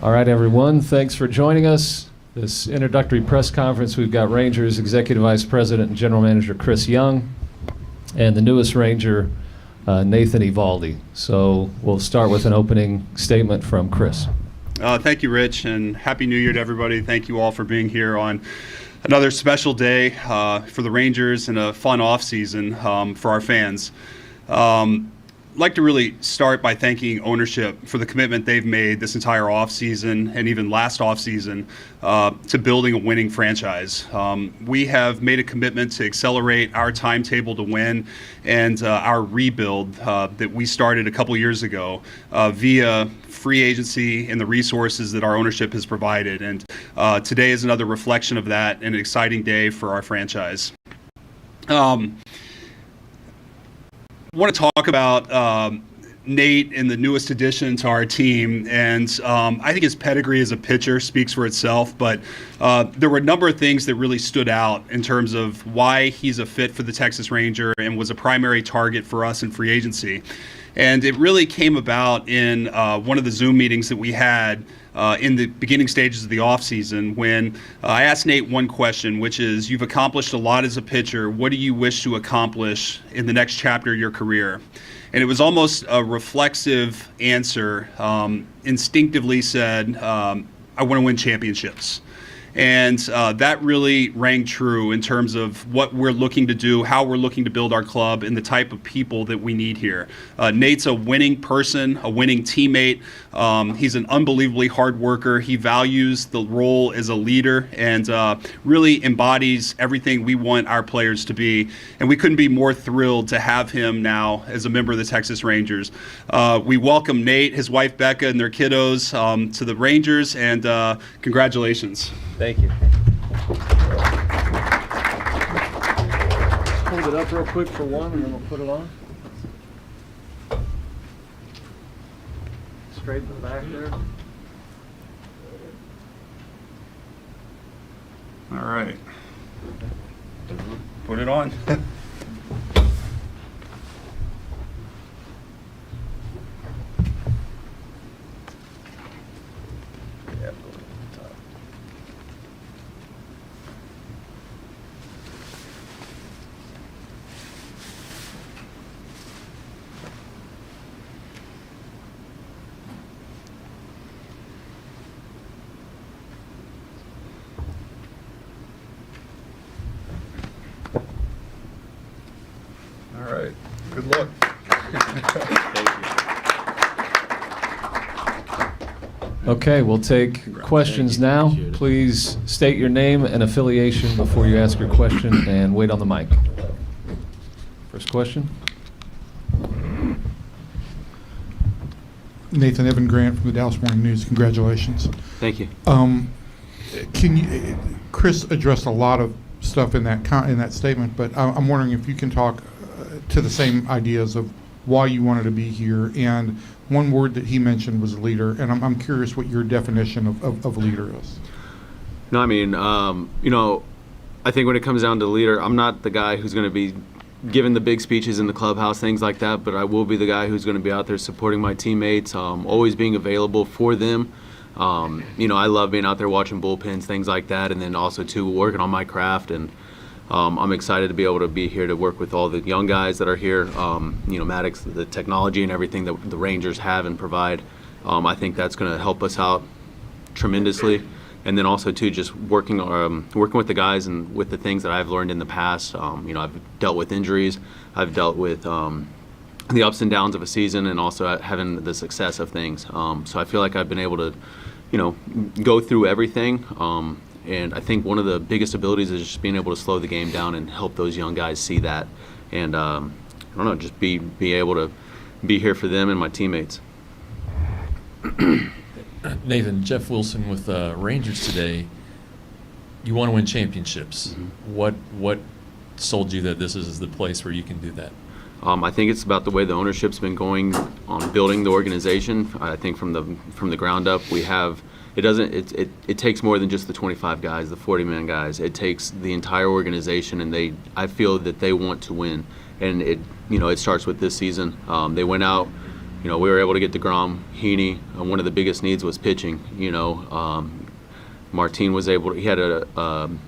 All right, everyone, thanks for joining us. This introductory press conference, we've got Rangers Executive Vice President and General Manager Chris Young and the newest Ranger, Nathan Eovaldi. So we'll start with an opening statement from Chris. Thank you, Rich, and Happy New Year to everybody. Thank you all for being here on another special day for the Rangers and a fun off-season for our fans. I'd like to really start by thanking ownership for the commitment they've made this entire offseason and even last offseason to building a winning franchise. We have made a commitment to accelerate our timetable to win and our rebuild that we started a couple years ago via free agency and the resources that our ownership has provided. And today is another reflection of that and an exciting day for our franchise. I want to talk about Nate and the newest addition to our team, and I think his pedigree as a pitcher speaks for itself, but there were a number of things that really stood out in terms of why he's a fit for the Texas Ranger and was a primary target for us in free agency. And it really came about in one of the Zoom meetings that we had in the beginning stages of the offseason when I asked Nate one question, which is, you've accomplished a lot as a pitcher. What do you wish to accomplish in the next chapter of your career? And it was almost a reflexive answer, instinctively said, I want to win championships. And that really rang true in terms of what we're looking to do, how we're looking to build our club, and the type of people that we need here. Nate's a winning person, a winning teammate. He's an unbelievably hard worker. He values the role as a leader and really embodies everything we want our players to be. And we couldn't be more thrilled to have him now as a member of the Texas Rangers. We welcome Nate, his wife Becca, and their kiddos to the Rangers, and congratulations. Thank you. Hold it up real quick for one, and then we'll put it on. Straight in the back there. All right. Put it on. All right. Good luck. Okay, we'll take questions now. Please state your name and affiliation before you ask your question and wait on the mic. First question. Nathan Evan Grant from the Dallas Morning News. Congratulations. Thank you. Chris addressed a lot of stuff in that statement, but I'm wondering if you can talk to the same ideas of why you wanted to be here. And one word that he mentioned was leader, and I'm curious what your definition of leader is. No, I mean, I think when it comes down to leader, I'm not the guy who's going to be giving the big speeches in the clubhouse, things like that, but I will be the guy who's going to be out there supporting my teammates, always being available for them. I love being out there watching bullpens, things like that, and then also, too, working on my craft. And I'm excited to be able to be here to work with all the young guys that are here. Maddox, the technology and everything that the Rangers have and provide, I think that's going to help us out tremendously. And then also, too, just working with the guys and with the things that I've learned in the past. I've dealt with injuries. I've dealt with the ups and downs of a season and also having the success of things. So I feel like I've been able to, go through everything. And I think one of the biggest abilities is just being able to slow the game down and help those young guys see that. And just be able to be here for them and my teammates. Nathan, Jeff Wilson with Rangers today. You want to win championships. Mm-hmm. What sold you that this is the place where you can do that? I think it's about the way the ownership's been going on building the organization. I think from the ground up, we have. It takes more than just the 25 guys, the 40-man guys. It takes the entire organization, and I feel that they want to win, and it starts with this season. They went out we were able to get DeGrom, Heaney. One of the biggest needs was pitching. Martin was able to, he had an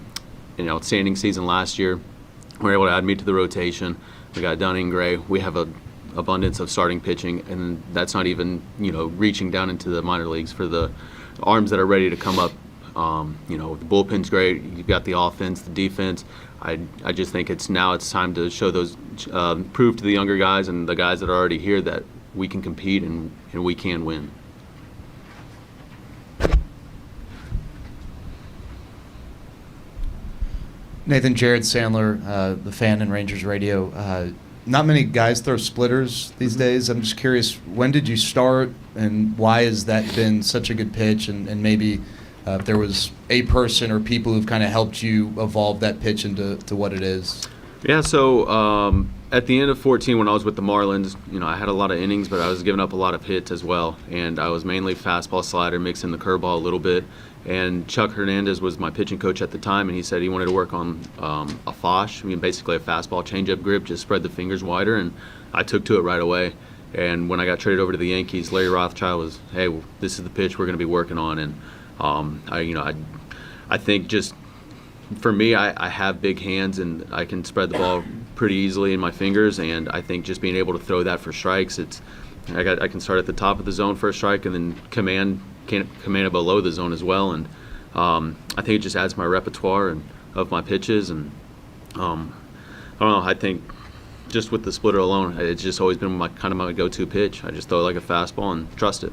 outstanding season last year. We were able to add me to the rotation. We got Dunning, Gray. We have an abundance of starting pitching, and that's not even, reaching down into the minor leagues for the arms that are ready to come up. The bullpen's great. You've got the offense, the defense. I just think it's time to show those, prove to the younger guys and the guys that are already here that we can compete and we can win. Nathan, Jared Sandler, the fan in Rangers Radio. Not many guys throw splitters these days. I'm just curious, when did you start, and why has that been such a good pitch? And maybe if there was a person or people who've kind of helped you evolve that pitch into what it is. Yeah, so at the end of 14, when I was with the Marlins, I had a lot of innings, but I was giving up a lot of hits as well. And I was mainly fastball, slider, mixing the curveball a little bit. And Chuck Hernandez was my pitching coach at the time, and he said he wanted to work on a fosh, basically a fastball changeup grip, just spread the fingers wider, and I took to it right away. And when I got traded over to the Yankees, Larry Rothschild was, hey, well, this is the pitch we're going to be working on. And I think just for me, I have big hands, and I can spread the ball pretty easily in my fingers, and I think just being able to throw that for strikes, I can start at the top of the zone for a strike and then command it below the zone as well, and I think it just adds my repertoire of my pitches, and I don't know, I think just with the splitter alone, it's just always been my go-to pitch. I just throw it like a fastball and trust it.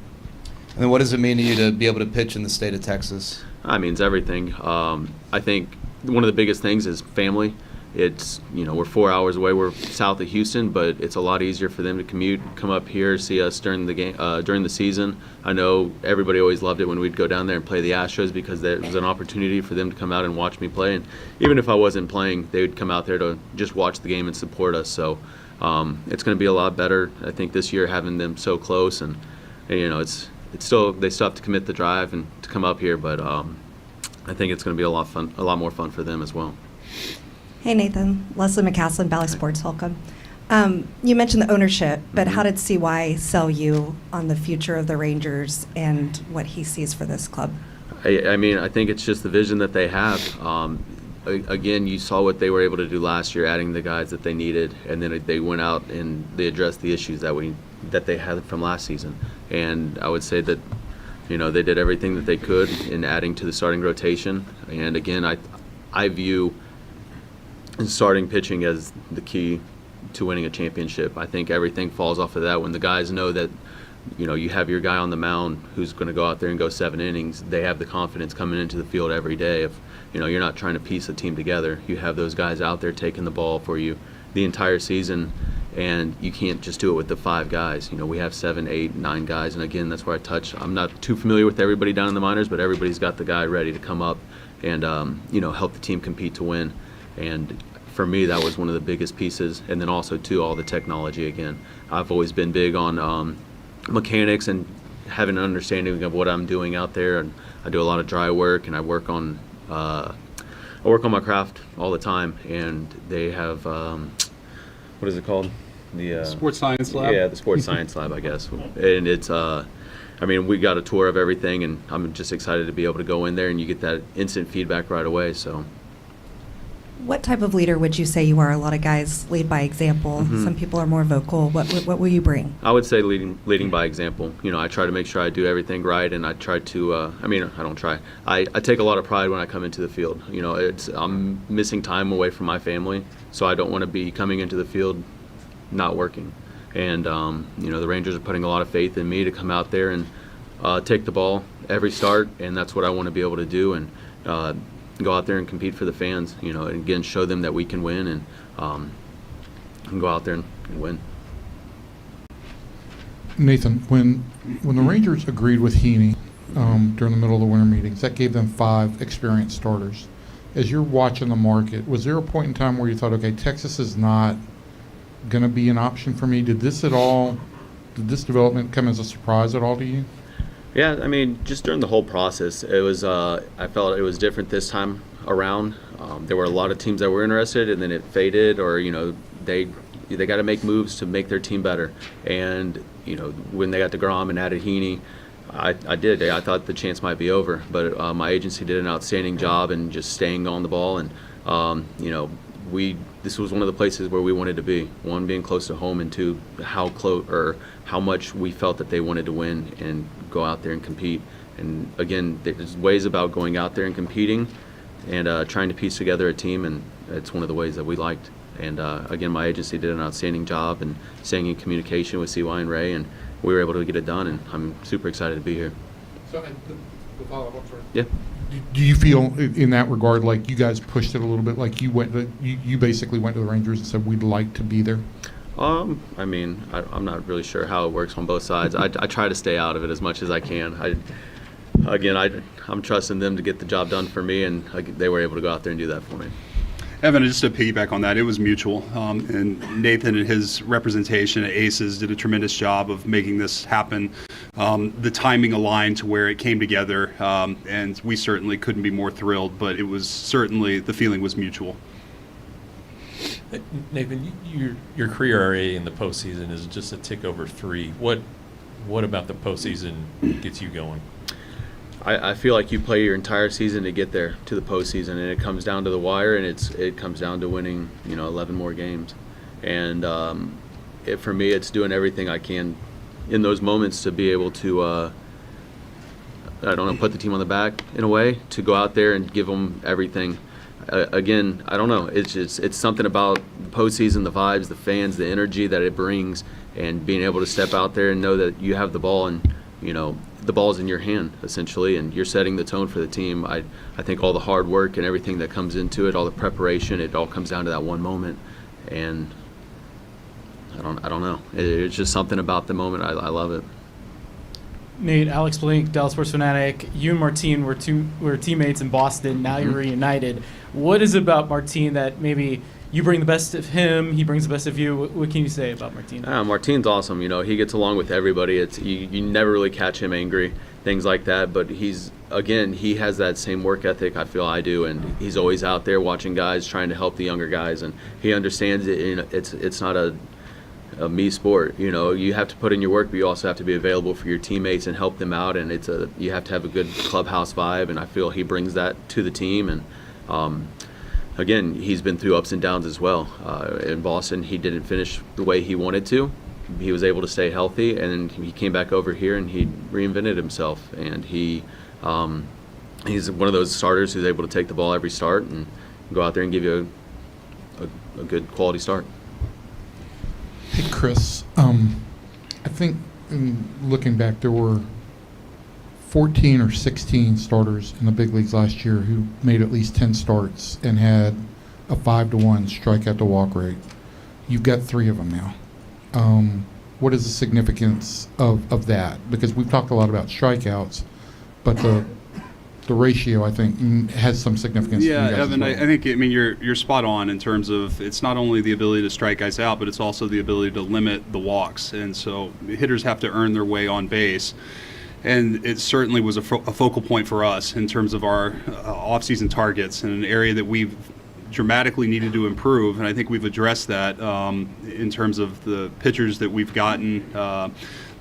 And then what does it mean to you to be able to pitch in the state of Texas? It means everything. I think one of the biggest things is family. It's, we're 4 hours away. We're south of Houston, but it's a lot easier for them to commute, come up here, see us during the game, during the season. I know everybody always loved it when we'd go down there and play the Astros, because there was an opportunity for them to come out and watch me play. And even if I wasn't playing, they would come out there to just watch the game and support us. So it's going to be a lot better, I think, this year, having them so close. And it's still, they still have to commit the drive and to come up here, but I think it's going to be a lot more fun for them as well. Hey, Nathan. Leslie McCaslin, Valley Sports. Welcome. You mentioned the ownership, but how did CY sell you on the future of the Rangers and what he sees for this club? I think it's just the vision that they have. Again, you saw what they were able to do last year, adding the guys that they needed, and then they went out and they addressed the issues that they had from last season. And I would say that, they did everything that they could in adding to the starting rotation. And again, I view starting pitching as the key to winning a championship. I think everything falls off of that. When the guys know that, you have your guy on the mound who's going to go out there and go 7 innings, they have the confidence coming into the field every day. If, you're not trying to piece a team together, you have those guys out there taking the ball for you the entire season, and you can't just do it with the 5 guys. We have 7, 8, 9 guys, and again, that's where I touch. I'm not too familiar with everybody down in the minors, but everybody's got the guy ready to come up and, help the team compete to win. And for me, that was one of the biggest pieces. And then also, too, all the technology again. I've always been big on mechanics and having an understanding of what I'm doing out there. And I do a lot of dry work, and I work on my craft all the time. And they have, what is it called? The Sports Science Lab? Yeah, the Sports Science Lab, I guess. And it's, we got a tour of everything, and I'm just excited to be able to go in there, and you get that instant feedback right away. So. What type of leader would you say you are? A lot of guys lead by example. Mm-hmm. Some people are more vocal. What will you bring? I would say leading by example. I try to make sure I do everything right, and I try to. I don't try. I take a lot of pride when I come into the field. I'm missing time away from my family, so I don't want to be coming into the field not working. And the Rangers are putting a lot of faith in me to come out there and take the ball every start, and that's what I want to be able to do. And go out there and compete for the fans, and again, show them that we can win, and go out there and win. Nathan, when the Rangers agreed with Heaney during the middle of the winter meetings, that gave them 5 experienced starters. As you're watching the market, was there a point in time where you thought, okay, Texas is not going to be an option for me? Did this development come as a surprise at all to you? Yeah, just during the whole process, it was. I felt it was different this time around. There were a lot of teams that were interested, and then it faded, or they they got to make moves to make their team better. And when they got DeGrom and added Heaney, I thought the chance might be over, but my agency did an outstanding job in just staying on the ball. And this was one of the places where we wanted to be. One, being close to home, and two, how much we felt that they wanted to win and go out there and compete. And again, there's ways about going out there and competing and trying to piece together a team, and it's one of the ways that we liked. And again, my agency did an outstanding job in staying in communication with CY and Ray, and we were able to get it done, and I'm super excited to be here. So, the follow-up, I'm sorry. Yeah. Do you feel in that regard like you guys pushed it a little bit, like you basically went to the Rangers and said we'd like to be there? I'm not really sure how it works on both sides. I try to stay out of it as much as I can. I'm trusting them to get the job done for me, and they were able to go out there and do that for me. Evan, just to piggyback on that, it was mutual. And Nathan and his representation at Aces did a tremendous job of making this happen. The timing aligned to where it came together, and we certainly couldn't be more thrilled, but it was certainly, the feeling was mutual. Nathan, your career RA in the postseason is just a tick over 3. What about the postseason gets you going? I feel like you play your entire season to get there to the postseason, and it comes down to the wire, and it comes down to winning 11 more games. And for me, it's doing everything I can in those moments to be able to put the team on the back in a way, to go out there and give them everything. Again, I don't know. It's something about the postseason, the vibes, the fans, the energy that it brings, and being able to step out there and know that you have the ball, and the ball's in your hand essentially, and you're setting the tone for the team. I think all the hard work and everything that comes into it, all the preparation, it all comes down to that one moment. And I don't know. It's just something about the moment. I love it. Nate, Alex Blink, Dallas Sports Fanatic. You and Martine were teammates in Boston. Now you're reunited. What is it about Martine that maybe you bring the best of him, he brings the best of you? What can you say about Martine? Martine's awesome. He gets along with everybody. It's you never really catch him angry, things like that. But he has that same work ethic I feel I do, and he's always out there watching guys, trying to help the younger guys, and he understands it. It's not a me sport. You have to put in your work, but you also have to be available for your teammates and help them out. And you have to have a good clubhouse vibe, and I feel he brings that to the team. And again, he's been through ups and downs as well. In Boston, he didn't finish the way he wanted to. He was able to stay healthy, and he came back over here and he reinvented himself. And he's one of those starters who's able to take the ball every start and go out there and give you a good quality start. Hey, Chris, I think looking back, there were 14 or 16 starters in the big leagues last year who made at least 10 starts and had a 5-to-1 strikeout to walk rate. You've got 3 of them now. What is the significance of that? Because we've talked a lot about strikeouts, but the ratio, I think, has some significance. Yeah, for you guys Evan, as well. I think you're spot on in terms of it's not only the ability to strike guys out, but it's also the ability to limit the walks. And so hitters have to earn their way on base. And it certainly was a focal point for us in terms of our off-season targets, and an area that we've dramatically needed to improve. And I think we've addressed that in terms of the pitchers that we've gotten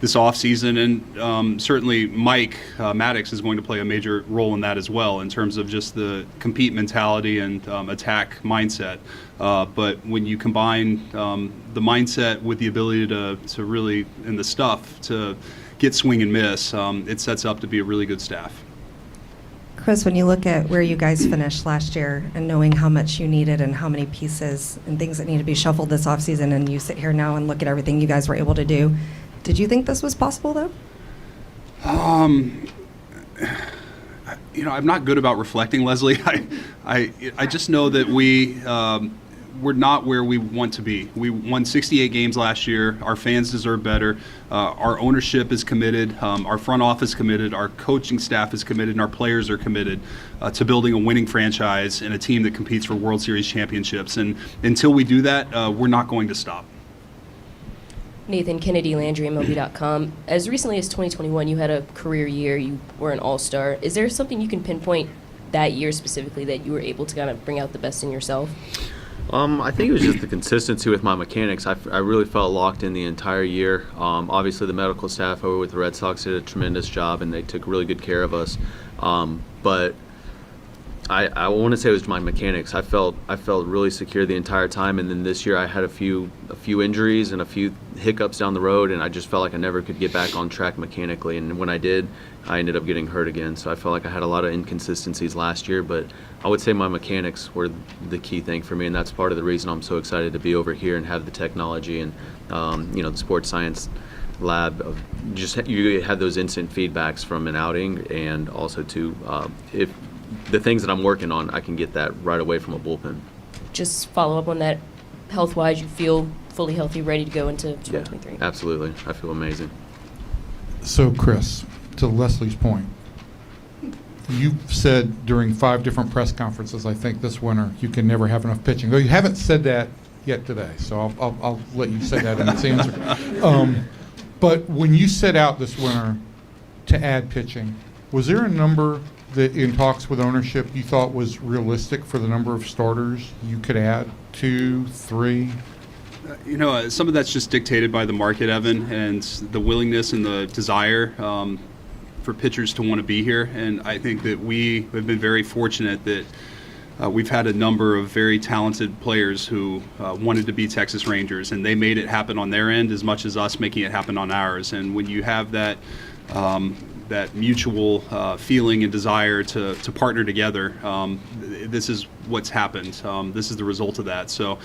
this offseason. And certainly Mike Maddox is going to play a major role in that as well, in terms of just the compete mentality and attack mindset. But when you combine the mindset with the ability to really, and the stuff to get swing and miss, it sets up to be a really good staff. Chris, when you look at where you guys finished last year and knowing how much you needed and how many pieces and things that need to be shuffled this offseason, and you sit here now and look at everything you guys were able to do, did you think this was possible, though? I'm not good about reflecting, Leslie. I just know that we're not where we want to be. We won 68 games last year. Our fans deserve better. Our ownership is committed. Our front office is committed. Our coaching staff is committed, and our players are committed to building a winning franchise and a team that competes for World Series championships. And until we do that, we're not going to stop. Nathan, Kennedy Landry, MLB.com. As recently as 2021, you had a career year. You were an all-star. Is there something you can pinpoint that year specifically that you were able to kind of bring out the best in yourself? I think it was just the consistency with my mechanics. I really felt locked in the entire year. Obviously, the medical staff over with the Red Sox did a tremendous job, and they took really good care of us. But I want to say it was my mechanics. I felt really secure the entire time, and then this year I had a few injuries and a few hiccups down the road, and I just felt like I never could get back on track mechanically. And when I did, I ended up getting hurt again. So I felt like I had a lot of inconsistencies last year, but I would say my mechanics were the key thing for me, and that's part of the reason I'm so excited to be over here and have the technology and the sports science lab of just you have those instant feedbacks from an outing, and also if the things that I'm working on, I can get that right away from a bullpen. Just follow up on that. Health-wise, you feel fully healthy, ready to go into 2023? Yeah, absolutely. I feel amazing. So, Chris, to Leslie's point, you've said during 5 different press conferences, I think this winter, you can never have enough pitching. Though you haven't said that yet today, so I'll let you say that in its answer. But when you set out this winter to add pitching, was there a number that in talks with ownership you thought was realistic for the number of starters you could add? 2, 3? Some of that's just dictated by the market, Evan, and the willingness and the desire for pitchers to want to be here. And I think that we have been very fortunate that we've had a number of very talented players who wanted to be Texas Rangers, and they made it happen on their end as much as us making it happen on ours. And when you have that mutual feeling and desire to partner together, this is what's happened. This is the result of that. So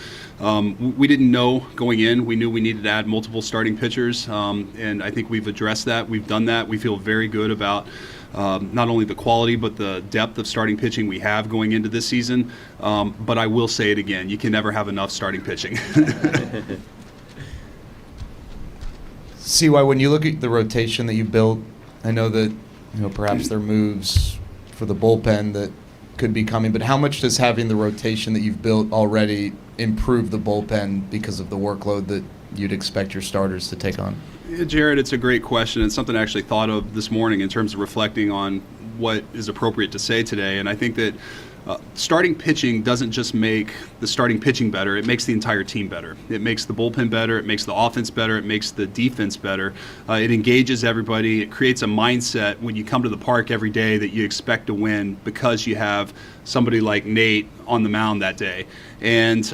we didn't know going in. We knew we needed to add multiple starting pitchers, and I think we've addressed that. We've done that. We feel very good about not only the quality but the depth of starting pitching we have going into this season. But I will say it again, you can never have enough starting pitching. CY, when you look at the rotation that you built, I know that perhaps there are moves for the bullpen that could be coming, but how much does having the rotation that you've built already improve the bullpen because of the workload that you'd expect your starters to take on? Yeah, Jared, it's a great question. It's something I actually thought of this morning in terms of reflecting on what is appropriate to say today. And I think that starting pitching doesn't just make the starting pitching better, it makes the entire team better. It makes the bullpen better, it makes the offense better, it makes the defense better. It engages everybody, it creates a mindset when you come to the park every day that you expect to win because you have somebody like Nate on the mound that day. And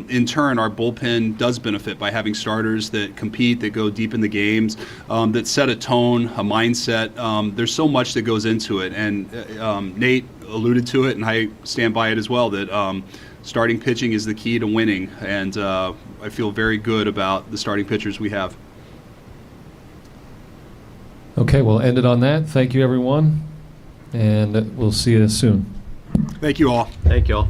in turn, our bullpen does benefit by having starters that compete, that go deep in the games, that set a tone, a mindset. There's so much that goes into it. And Nate alluded to it, and I stand by it as well, that starting pitching is the key to winning. And I feel very good about the starting pitchers we have. Okay, we'll end it on that. Thank you, everyone, and we'll see you soon. Thank you all. Thank y'all.